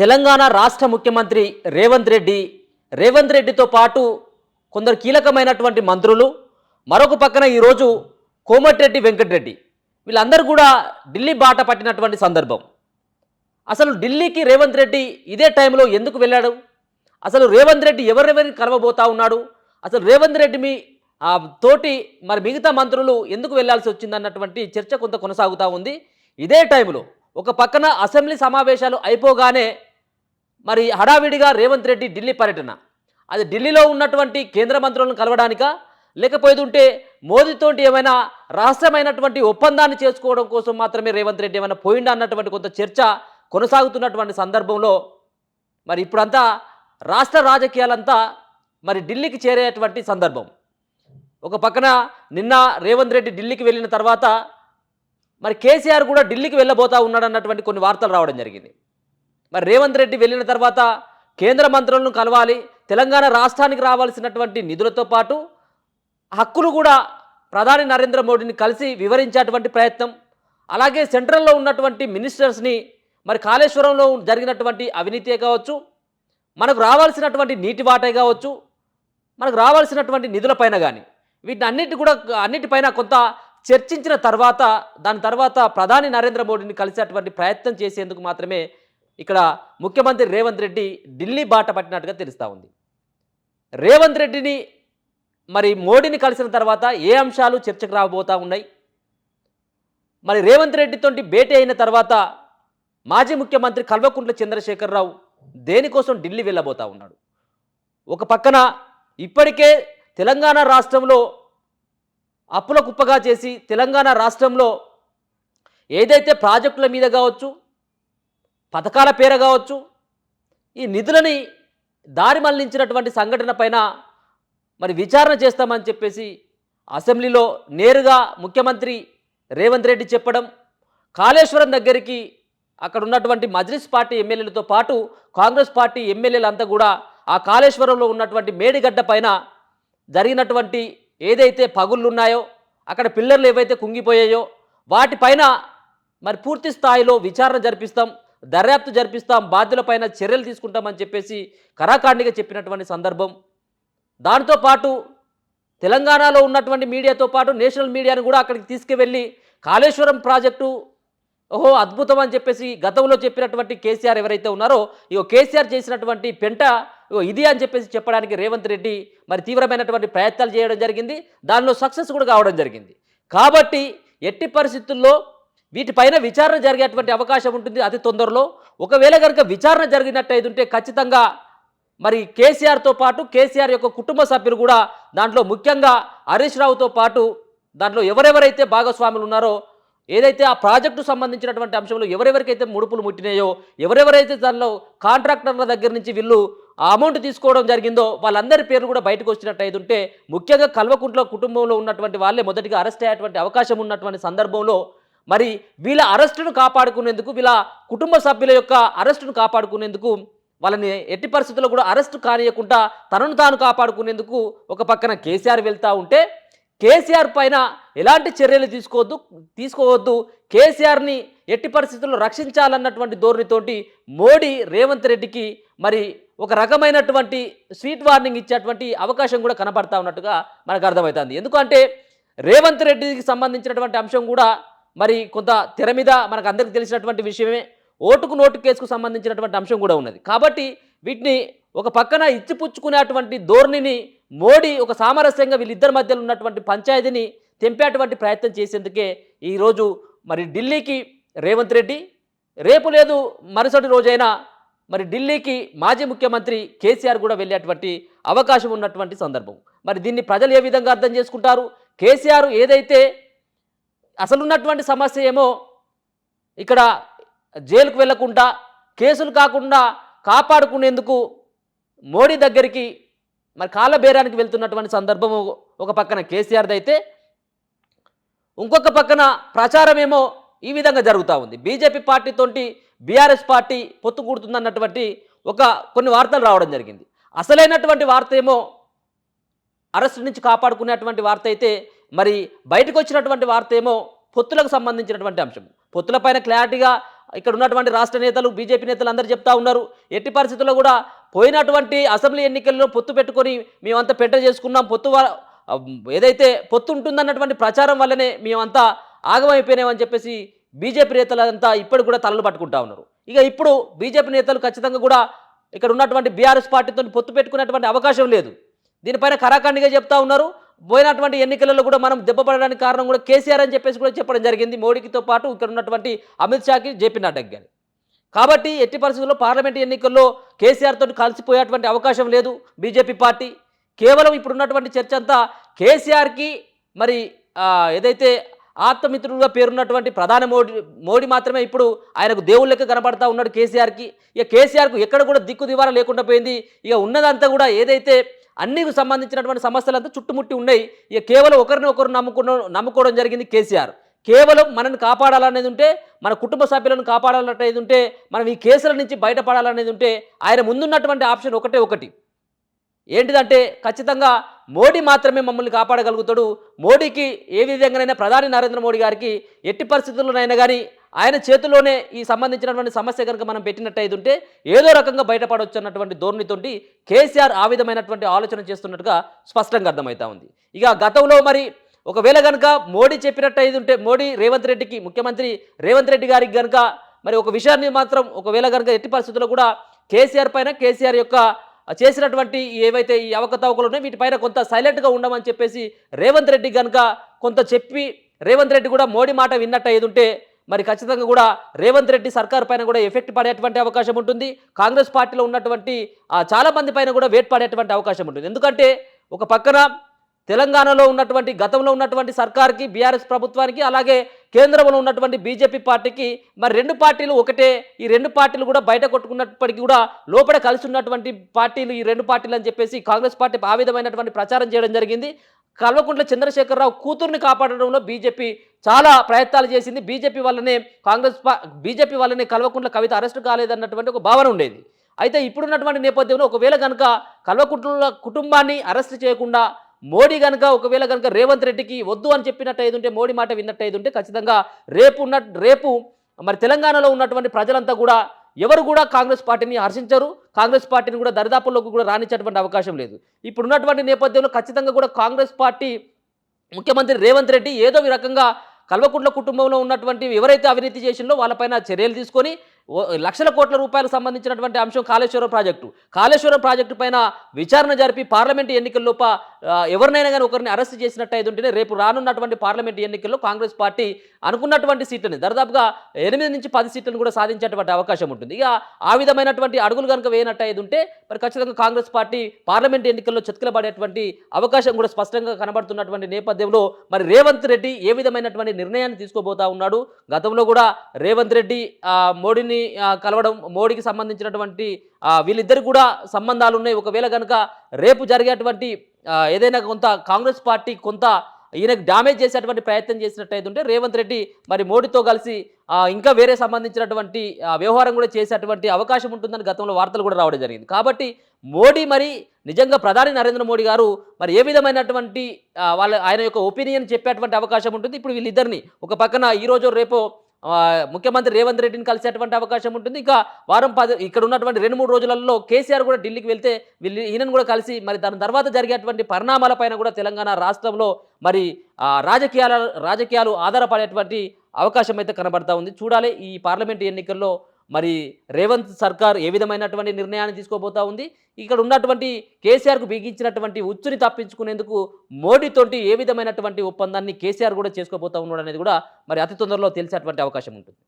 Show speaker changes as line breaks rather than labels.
తెలంగాణ రాష్ట్ర ముఖ్యమంత్రి రేవంత్ రెడ్డితో పాటు కొందరు కీలకమైనటువంటి మంత్రులు, మరొక పక్కన ఈరోజు కోమటిరెడ్డి వెంకటరెడ్డి వీళ్ళందరూ కూడా ఢిల్లీ బాట పట్టినటువంటి సందర్భం. అసలు ఢిల్లీకి రేవంత్ రెడ్డి ఇదే టైంలో ఎందుకు వెళ్ళాడు? అసలు రేవంత్ రెడ్డి ఎవరెవరిని కలవబోతా ఉన్నాడు? అసలు రేవంత్ రెడ్డి తోటి మరి మిగతా మంత్రులు ఎందుకు వెళ్లాల్సి వచ్చిందన్నటువంటి చర్చ కొంత కొనసాగుతూ ఉంది. ఇదే టైంలో ఒక పక్కన అసెంబ్లీ సమావేశాలు అయిపోగానే మరి హడావిడిగా రేవంత్ రెడ్డి ఢిల్లీ పర్యటన. అది ఢిల్లీలో ఉన్నటువంటి కేంద్ర మంత్రులను కలవడానికా, లేకపోతుంటే మోదీతోటి ఏమైనా రహస్యమైనటువంటి ఒప్పందాన్ని చేసుకోవడం కోసం మాత్రమే రేవంత్ రెడ్డి ఏమైనా పోయిండా అన్నటువంటి కొంత చర్చ కొనసాగుతున్నటువంటి సందర్భంలో మరి ఇప్పుడంతా రాష్ట్ర రాజకీయాలంతా మరి ఢిల్లీకి చేరేటువంటి సందర్భం. ఒక పక్కన నిన్న రేవంత్ రెడ్డి ఢిల్లీకి వెళ్ళిన తర్వాత మరి కేసీఆర్ కూడా ఢిల్లీకి వెళ్ళబోతా ఉన్నాడన్నటువంటి కొన్ని వార్తలు రావడం జరిగింది. మరి రేవంత్ రెడ్డి వెళ్ళిన తర్వాత కేంద్ర మంత్రులను కలవాలి, తెలంగాణ రాష్ట్రానికి రావాల్సినటువంటి నిధులతో పాటు హక్కులు కూడా ప్రధాని నరేంద్ర మోడీని కలిసి వివరించేటువంటి ప్రయత్నం, అలాగే సెంట్రల్లో ఉన్నటువంటి మినిస్టర్స్ని మరి కాళేశ్వరంలో జరిగినటువంటి అవినీతే కావచ్చు, మనకు రావాల్సినటువంటి నీటి వాటే కావచ్చు, మనకు రావాల్సినటువంటి నిధులపైన కానీ వీటిని అన్నిటిపైన కొంత చర్చించిన తర్వాత దాని తర్వాత ప్రధాని నరేంద్ర మోడీని కలిసేటువంటి ప్రయత్నం చేసేందుకు మాత్రమే ఇక్కడ ముఖ్యమంత్రి రేవంత్ రెడ్డి ఢిల్లీ బాట పట్టినట్టుగా తెలుస్తూ ఉంది. రేవంత్ రెడ్డిని మరి మోడీని కలిసిన తర్వాత ఏ అంశాలు చర్చకు రాబోతూ ఉన్నాయి? మరి రేవంత్ రెడ్డితోటి భేటీ అయిన తర్వాత మాజీ ముఖ్యమంత్రి కల్వకుంట్ల చంద్రశేఖరరావు దేనికోసం ఢిల్లీ వెళ్ళబోతూ ఉన్నాడు? ఒక పక్కన ఇప్పటికే తెలంగాణ రాష్ట్రంలో అప్పుల కుప్పగా చేసి తెలంగాణ రాష్ట్రంలో ఏదైతే ప్రాజెక్టుల మీద కావచ్చు, పథకాల పేర కావచ్చు, ఈ నిధులని దారి మళ్లించినటువంటి సంఘటన పైన మరి విచారణ చేస్తామని చెప్పేసి అసెంబ్లీలో నేరుగా ముఖ్యమంత్రి రేవంత్ రెడ్డి చెప్పడం, కాళేశ్వరం దగ్గరికి అక్కడ ఉన్నటువంటి మజ్లిస్ పార్టీ ఎమ్మెల్యేలతో పాటు కాంగ్రెస్ పార్టీ ఎమ్మెల్యేలంతా కూడా ఆ కాళేశ్వరంలో ఉన్నటువంటి మేడిగడ్డ పైన జరిగినటువంటి ఏదైతే పగుళ్ళు ఉన్నాయో, అక్కడ పిల్లర్లు ఏవైతే కుంగిపోయాయో వాటిపైన మరి పూర్తి స్థాయిలో విచారణ జరిపిస్తాం, దర్యాప్తు జరిపిస్తాం, బాధ్యులపైన చర్యలు తీసుకుంటామని చెప్పేసి కరాఖండిగా చెప్పినటువంటి సందర్భం. దాంతోపాటు తెలంగాణలో ఉన్నటువంటి మీడియాతో పాటు నేషనల్ మీడియాను కూడా అక్కడికి తీసుకువెళ్ళి కాళేశ్వరం ప్రాజెక్టు ఓహో అద్భుతం అని చెప్పేసి గతంలో చెప్పినటువంటి కేసీఆర్ ఎవరైతే ఉన్నారో కేసీఆర్ చేసినటువంటి పెంట ఇది అని చెప్పేసి చెప్పడానికి రేవంత్ రెడ్డి మరి తీవ్రమైనటువంటి ప్రయత్నాలు చేయడం జరిగింది. దానిలో సక్సెస్ కూడా కావడం జరిగింది. కాబట్టి ఎట్టి పరిస్థితుల్లో వీటిపైన విచారణ జరిగేటువంటి అవకాశం ఉంటుంది అతి తొందరలో. ఒకవేళ కనుక విచారణ జరిగినట్టయితే ఖచ్చితంగా మరి కేసీఆర్తో పాటు కేసీఆర్ యొక్క కుటుంబ సభ్యులు కూడా దాంట్లో ముఖ్యంగా హరీష్ రావుతో పాటు దాంట్లో ఎవరెవరైతే భాగస్వాములు ఉన్నారో, ఏదైతే ఆ ప్రాజెక్టు సంబంధించినటువంటి అంశంలో ఎవరెవరికైతే ముడుపులు ముట్టినాయో, ఎవరెవరైతే దానిలో కాంట్రాక్టర్ల దగ్గర నుంచి వీళ్ళు ఆ అమౌంట్ తీసుకోవడం జరిగిందో వాళ్ళందరి పేర్లు కూడా బయటకు వచ్చినట్టయితే ముఖ్యంగా కల్వకుంట్ల కుటుంబంలో ఉన్నటువంటి వాళ్ళే మొదటిగా అరెస్ట్ అయ్యేటువంటి అవకాశం ఉన్నటువంటి సందర్భంలో మరి వీళ్ళ అరెస్టును కాపాడుకునేందుకు, వీళ్ళ కుటుంబ సభ్యుల యొక్క అరెస్టును కాపాడుకునేందుకు, వాళ్ళని ఎట్టి పరిస్థితుల్లో కూడా అరెస్టు కానియకుండా తనను తాను కాపాడుకునేందుకు ఒక పక్కన కేసీఆర్ వెళ్తూ ఉంటే, కేసీఆర్ పైన ఎలాంటి చర్యలు తీసుకోవద్దు, కేసీఆర్ని ఎట్టి పరిస్థితుల్లో రక్షించాలన్నటువంటి ధోరణితోటి మోడీ రేవంత్ రెడ్డికి మరి ఒక రకమైనటువంటి స్వీట్ వార్నింగ్ ఇచ్చేటువంటి అవకాశం కూడా కనపడతా ఉన్నట్టుగా మనకు అర్థమవుతుంది. ఎందుకంటే రేవంత్ రెడ్డికి సంబంధించినటువంటి అంశం కూడా మరి కొంత తెర మీద మనకు అందరికీ తెలిసినటువంటి విషయమే. ఓటుకు నోటు కేసుకు సంబంధించినటువంటి అంశం కూడా ఉన్నది. కాబట్టి వీటిని ఒక పక్కన ఇచ్చిపుచ్చుకునేటువంటి ధోరణిని మోడీ ఒక సామరస్యంగా వీళ్ళిద్దరి మధ్యలో ఉన్నటువంటి పంచాయతీని తెంపేటువంటి ప్రయత్నం చేసేందుకే ఈరోజు మరి ఢిల్లీకి రేవంత్ రెడ్డి, రేపు లేదు మరుసటి రోజైనా మరి ఢిల్లీకి మాజీ ముఖ్యమంత్రి కేసీఆర్ కూడా వెళ్ళేటువంటి అవకాశం ఉన్నటువంటి సందర్భం. మరి దీన్ని ప్రజలు ఏ విధంగా అర్థం చేసుకుంటారు? కేసీఆర్ ఏదైతే అసలున్నటువంటి సమస్య ఏమో ఇక్కడ జైలుకు వెళ్లకుండా కేసులు కాకుండా కాపాడుకునేందుకు మోడీ దగ్గరికి మరి కాళ్ళ బేరానికి వెళ్తున్నటువంటి సందర్భం ఒక పక్కన కేసీఆర్ది అయితే, ఇంకొక పక్కన ప్రచారం ఏమో ఈ విధంగా జరుగుతూ ఉంది. బీజేపీ పార్టీతోటి బీఆర్ఎస్ పార్టీ పొత్తు కూడుతుందన్నటువంటి కొన్ని వార్తలు రావడం జరిగింది. అసలైనటువంటి వార్త ఏమో అరెస్టు నుంచి కాపాడుకునేటువంటి వార్త అయితే, మరి బయటకు వచ్చినటువంటి వార్త ఏమో పొత్తులకు సంబంధించినటువంటి అంశం. పొత్తులపైన క్లారిటీగా ఇక్కడ ఉన్నటువంటి రాష్ట్ర నేతలు బీజేపీ నేతలు అందరూ చెప్తా ఉన్నారు. ఎట్టి పరిస్థితుల్లో కూడా పోయినటువంటి అసెంబ్లీ ఎన్నికల్లో పొత్తు పెట్టుకొని మేమంతా పెంట చేసుకున్నాం, ఏదైతే పొత్తు ఉంటుందన్నటువంటి ప్రచారం వల్లనే మేమంతా ఆగమైపోయినామని చెప్పేసి బీజేపీ నేతలంతా ఇప్పుడు కూడా తలలు పట్టుకుంటా ఉన్నారు. ఇక ఇప్పుడు బీజేపీ నేతలు ఖచ్చితంగా కూడా ఇక్కడ ఉన్నటువంటి బీఆర్ఎస్ పార్టీతో పొత్తు పెట్టుకునేటువంటి అవకాశం లేదు. దీనిపైన కరాఖండిగా చెప్తా ఉన్నారు. పోయినటువంటి ఎన్నికలలో కూడా మనం దెబ్బపడడానికి కారణం కూడా కేసీఆర్ అని చెప్పేసి కూడా చెప్పడం జరిగింది. మోడీతో పాటు ఇక్కడ ఉన్నటువంటి అమిత్ షాకి, జేపీ నడ్డాకి కానీ. కాబట్టి ఎట్టి పరిస్థితుల్లో పార్లమెంట్ ఎన్నికల్లో కేసీఆర్ తోటి కలిసిపోయేటువంటి అవకాశం లేదు బీజేపీ పార్టీ. కేవలం ఇప్పుడున్నటువంటి చర్చ అంతా కేసీఆర్కి మరి ఏదైతే ఆప్తమిత్రుడుగా పేరున్నటువంటి ప్రధాని మోడీ మాత్రమే ఇప్పుడు ఆయనకు దేవుళ్ళకి కనపడతా ఉన్నాడు కేసీఆర్కి. ఇక కేసీఆర్కు ఎక్కడ కూడా దిక్కు దివార లేకుండా పోయింది. ఇక ఉన్నదంతా కూడా ఏదైతే అన్నికి సంబంధించినటువంటి సమస్యలంతా చుట్టుముట్టి ఉన్నాయి. ఇక కేవలం ఒకరిని ఒకరు నమ్ముకోవడం జరిగింది కేసీఆర్. కేవలం మనల్ని కాపాడాలనేది ఉంటే, మన కుటుంబ సభ్యులను కాపాడాలనేది ఉంటే, మనం ఈ కేసుల నుంచి బయటపడాలనేది ఉంటే ఆయన ముందున్నటువంటి ఆప్షన్ ఒకటి ఏంటిదంటే ఖచ్చితంగా మోడీ మాత్రమే మమ్మల్ని కాపాడగలుగుతాడు. మోడీకి ఏ విధంగానైనా ప్రధాని నరేంద్ర మోడీ గారికి ఎట్టి పరిస్థితుల్లోనైనా కానీ ఆయన చేతిలోనే ఈ సంబంధించినటువంటి సమస్య కనుక మనం పెట్టినట్టయితే ఉంటే ఏదో రకంగా బయటపడవచ్చు అన్నటువంటి ధోరణితోటి కేసీఆర్ ఆ విధమైనటువంటి ఆలోచన చేస్తున్నట్టుగా స్పష్టంగా అర్థమవుతా ఉంది. ఇక గతంలో మరి ఒకవేళ కనుక మోడీ చెప్పినట్టయితే ఉంటే రేవంత్ రెడ్డికి, ముఖ్యమంత్రి రేవంత్ రెడ్డి గారికి కనుక మరి ఒక విషయాన్ని మాత్రం ఒకవేళ కనుక ఎట్టి పరిస్థితుల్లో కూడా కేసీఆర్ పైన, కేసీఆర్ యొక్క చేసినటువంటి ఏవైతే ఈ అవకతవకలు ఉన్నాయో వీటిపైన కొంత సైలెంట్గా ఉండమని చెప్పేసి రేవంత్ రెడ్డి కనుక కొంత చెప్పి రేవంత్ రెడ్డి కూడా మోడీ మాట విన్నట్టయితే ఉంటే మరి ఖచ్చితంగా కూడా రేవంత్ రెడ్డి సర్కార్ పైన కూడా ఎఫెక్ట్ పడేటువంటి అవకాశం ఉంటుంది. కాంగ్రెస్ పార్టీలో ఉన్నటువంటి చాలా మంది పైన కూడా వేట్ పడేటువంటి అవకాశం ఉంటుంది. ఎందుకంటే ఒక పక్కన తెలంగాణలో ఉన్నటువంటి గతంలో ఉన్నటువంటి సర్కార్కి, బీఆర్ఎస్ ప్రభుత్వానికి, అలాగే కేంద్రంలో ఉన్నటువంటి బీజేపీ పార్టీకి మరి రెండు పార్టీలు ఒకటే. ఈ రెండు పార్టీలు కూడా బయట కొట్టుకున్నప్పటికీ కూడా లోపల కలిసి ఉన్నటువంటి పార్టీలు ఈ రెండు పార్టీలు అని చెప్పేసి కాంగ్రెస్ పార్టీ ఆ విధమైనటువంటి ప్రచారం చేయడం జరిగింది. కల్వకుంట్ల చంద్రశేఖరరావు కూతుర్ని కాపాడడంలో బీజేపీ చాలా ప్రయత్నాలు చేసింది. బీజేపీ వల్లనే కల్వకుంట్ల కవిత అరెస్టు కాలేదన్నటువంటి ఒక భావన ఉండేది. అయితే ఇప్పుడున్నటువంటి నేపథ్యంలో ఒకవేళ కనుక కల్వకుంట్ల కుటుంబాన్ని అరెస్ట్ చేయకుండా మోడీ కనుక ఒకవేళ కనుక రేవంత్ రెడ్డికి వద్దు అని చెప్పినట్టయితే ఉంటే, మోడీ మాట విన్నట్టయితే ఉంటే ఖచ్చితంగా రేపు మరి తెలంగాణలో ఉన్నటువంటి ప్రజలంతా కూడా ఎవరు కూడా కాంగ్రెస్ పార్టీని హర్షించరు. కాంగ్రెస్ పార్టీని కూడా దరిదాపుల్లోకి కూడా రానిచ్చేటువంటి అవకాశం లేదు. ఇప్పుడున్నటువంటి నేపథ్యంలో ఖచ్చితంగా కూడా కాంగ్రెస్ పార్టీ ముఖ్యమంత్రి రేవంత్ రెడ్డి ఏదో ఈ రకంగా కల్వకుంట్ల కుటుంబంలో ఉన్నటువంటి ఎవరైతే అవినీతి చేసిందో వాళ్ళపైన చర్యలు తీసుకొని లక్షల కోట్ల రూపాయలకు సంబంధించినటువంటి అంశం కాళేశ్వరం ప్రాజెక్టు పైన విచారణ జరిపి పార్లమెంటు ఎన్నికల్లోప ఎవరినైనా కానీ ఒకరిని అరెస్ట్ చేసినట్టయితే ఉంటేనే రేపు రానున్నటువంటి పార్లమెంటు ఎన్నికల్లో కాంగ్రెస్ పార్టీ అనుకున్నటువంటి సీట్లని దాదాపుగా 8 నుంచి 10 సీట్లను కూడా సాధించేటువంటి అవకాశం ఉంటుంది. ఇక ఆ విధమైనటువంటి అడుగులు కనుక వేయనట్టయితే ఉంటే మరి ఖచ్చితంగా కాంగ్రెస్ పార్టీ పార్లమెంటు ఎన్నికల్లో చతికిలబడేటువంటి అవకాశం కూడా స్పష్టంగా కనబడుతున్నటువంటి నేపథ్యంలో మరి రేవంత్ రెడ్డి ఏ విధమైనటువంటి నిర్ణయాన్ని తీసుకోబోతా ఉన్నాడు. గతంలో కూడా రేవంత్ రెడ్డి మోడీని కలవడం, మోడీకి సంబంధించినటువంటి వీళ్ళిద్దరు కూడా సంబంధాలు ఉన్నాయి. ఒకవేళ కనుక రేపు జరిగేటువంటి ఏదైనా కొంత కాంగ్రెస్ పార్టీ కొంత ఈయనకు డ్యామేజ్ చేసేటువంటి ప్రయత్నం చేసినట్టయితే ఉంటే రేవంత్ రెడ్డి మరి మోడీతో కలిసి ఇంకా వేరే సంబంధించినటువంటి వ్యవహారం కూడా చేసేటువంటి అవకాశం ఉంటుందని గతంలో వార్తలు కూడా రావడం జరిగింది. కాబట్టి మోడీ మరి నిజంగా ప్రధాని నరేంద్ర మోడీ గారు మరి ఏ విధమైనటువంటి ఆయన యొక్క ఒపీనియన్ చెప్పేటువంటి అవకాశం ఉంటుంది. ఇప్పుడు వీళ్ళిద్దరిని ఒక పక్కన ఈరోజు రేపు ముఖ్యమంత్రి రేవంత్ రెడ్డిని కలిసేటువంటి అవకాశం ఉంటుంది. ఇంకా వారం 10 ఇక్కడ ఉన్నటువంటి 2-3 రోజులలో కేసీఆర్ కూడా ఢిల్లీకి వెళ్తే ఈయనను కూడా కలిసి మరి దాని తర్వాత జరిగేటువంటి పరిణామాలపైన కూడా తెలంగాణ రాష్ట్రంలో మరి రాజకీయాలు ఆధారపడేటువంటి అవకాశం అయితే కనబడతా ఉంది. చూడాలి ఈ పార్లమెంటు ఎన్నికల్లో మరి రేవంత్ సర్కార్ ఏ విధమైనటువంటి నిర్ణయాన్ని తీసుకోబోతా ఉంది. ఇక్కడ ఉన్నటువంటి కేసీఆర్కు బిగించినటువంటి ఉచ్చుని తప్పించుకునేందుకు మోడీతోటి ఏ విధమైనటువంటి ఒప్పందాన్ని కేసీఆర్ కూడా చేసుకోబోతా ఉన్నాడు అనేది కూడా మరి అతి తొందరలో తెలిసేటువంటి అవకాశం ఉంటుంది.